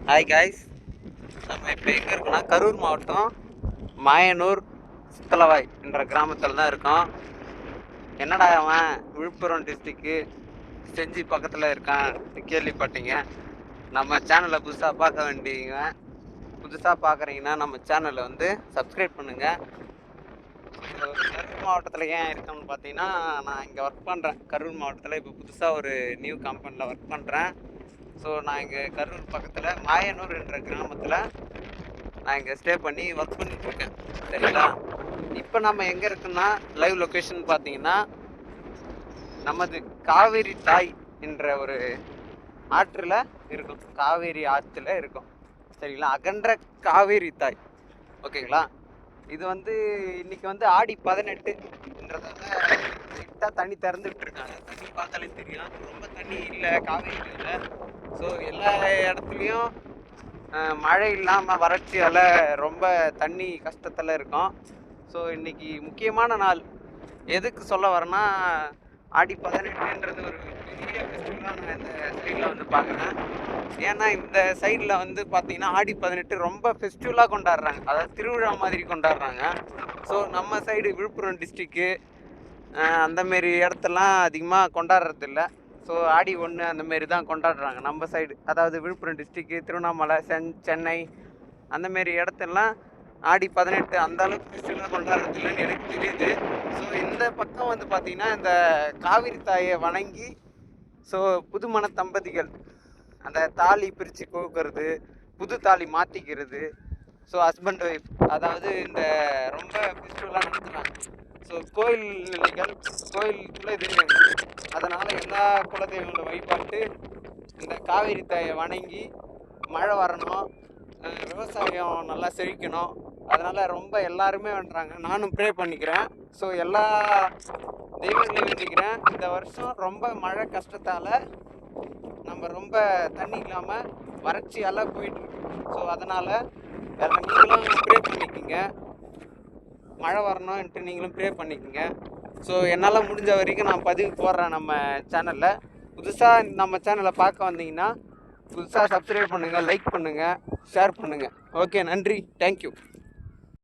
Hi guys, நம்ம இப்போ எங்கே இருக்கோம்னா கரூர் மாவட்டம் மாயனூர் சித்தலவாய் என்ற கிராமத்தில் தான் இருக்கோம். என்னடா அவன் விழுப்புரம் டிஸ்ட்ரிக்கு செஞ்சி பக்கத்தில் இருக்கான் கேள்விப்பட்டீங்க. நம்ம சேனலை புதுசாக பார்க்குறீங்கன்னா நம்ம சேனலை வந்து சப்ஸ்கிரைப் பண்ணுங்கள். கரூர் மாவட்டத்தில் ஏன் இருக்கோம்னு பார்த்தீங்கன்னா, நான் இங்கே ஒர்க் பண்ணுறேன். கரூர் மாவட்டத்தில் இப்போ புதுசாக ஒரு நியூ கம்பெனியில் ஒர்க் பண்ணுறேன். ஸோ நான் இங்கே கரூர் பக்கத்தில் மாயனூர் என்ற கிராமத்தில் நான் இங்கே ஸ்டே பண்ணி ஒர்க் பண்ணிட்டுருக்கேன். சரிங்களா? இப்போ நம்ம எங்கே இருக்குன்னா லைவ் லொக்கேஷன் பார்த்தீங்கன்னா நமது காவேரி தாய் என்ற ஒரு ஆற்றில் இருக்கும். காவேரி ஆற்றுல இருக்கும். சரிங்களா? அகன்ற காவேரி தாய். ஓகேங்களா? இது வந்து இன்னைக்கு வந்து ஆடி 18ன்றதால லைட்டாக தண்ணி திறந்துட்டு இருக்காங்க. தண்ணி பார்த்தாலே தெரியும், ரொம்ப தண்ணி இல்லை காவேரியில். ஸோ எல்லா இடத்துலையும் மழை இல்லாமல் வறட்சியால் ரொம்ப தண்ணி கஷ்டத்தில் இருக்கும். ஸோ இன்னைக்கு முக்கியமான நாள். எதுக்கு சொல்ல வரேன்னா, ஆடி 18ன்றது ஒரு பெரிய ஃபெஸ்டிவலாக நான் இந்த சைடில் வந்து பார்க்குறேன். ஏன்னா இந்த சைடில் வந்து பார்த்தீங்கன்னா ஆடி 18 ரொம்ப ஃபெஸ்டிவலாக கொண்டாடுறாங்க, அதாவது திருவிழா மாதிரி கொண்டாடுறாங்க. ஸோ நம்ம சைடு விழுப்புரம் டிஸ்ட்ரிக்கு அந்தமாரி இடத்தெல்லாம் அதிகமாக கொண்டாடுறதில்ல. ஸோ ஆடி 1 அந்தமாரி தான் கொண்டாடுறாங்க நம்ம சைடு. அதாவது விழுப்புரம் டிஸ்ட்ரிக்கு, திருவண்ணாமலை, சென்னை அந்தமாரி இடத்தெல்லாம் ஆடி 18 அந்த அளவுக்கு ஃபெஸ்டிவலாக கொண்டாடுறது இல்லைன்னு எனக்கு தெரியுது. ஸோ இந்த பக்கம் வந்து பார்த்திங்கன்னா இந்த காவிரி தாயை வணங்கி, ஸோ புதுமண தம்பதிகள் அந்த தாலி பிரித்து கோக்குறது, புது தாலி மாற்றிக்கிறது, ஸோ ஹஸ்பண்ட் ஒய்ஃப், அதாவது இந்த ரொம்ப ஃபெஸ்டிவலாக நடத்துகிறாங்க. ஸோ கோயில் நிலைகள், கோயில் குலதெய்வங்கள், அதனால் எல்லா குலதெய்வங்களை வழிபாட்டு இந்த காவிரி தாயை வணங்கி மழை வரணும், விவசாயம் நல்லா செழிக்கணும், அதனால் ரொம்ப எல்லாருமே பண்ணுறாங்க. நானும் ப்ரே பண்ணிக்கிறேன். ஸோ எல்லா தெய்வங்களையும் வேண்டிக்கிறேன். இந்த வருஷம் ரொம்ப மழை கஷ்டத்தால் நம்ம ரொம்ப தண்ணி இல்லாமல் வறட்சியால் போயிட்டுருக்கு. ஸோ அதனால் நீங்களும் ப்ரே பண்ணிக்கோங்க, மழை வரணும்ன்ட்டு நீங்களும் ப்ரே பண்ணிக்கோங்க. ஸோ என்னால் முடிஞ்ச வரைக்கும் நான் பதிவு போடுறேன் நம்ம சேனலில். புதுசாக நம்ம சேனலை பார்க்க வந்தீங்கன்னா புதுசாக சப்ஸ்கிரைப் பண்ணுங்கள், லைக் பண்ணுங்கள், ஷேர் பண்ணுங்கள். ஓகே, நன்றி, தேங்க்யூ.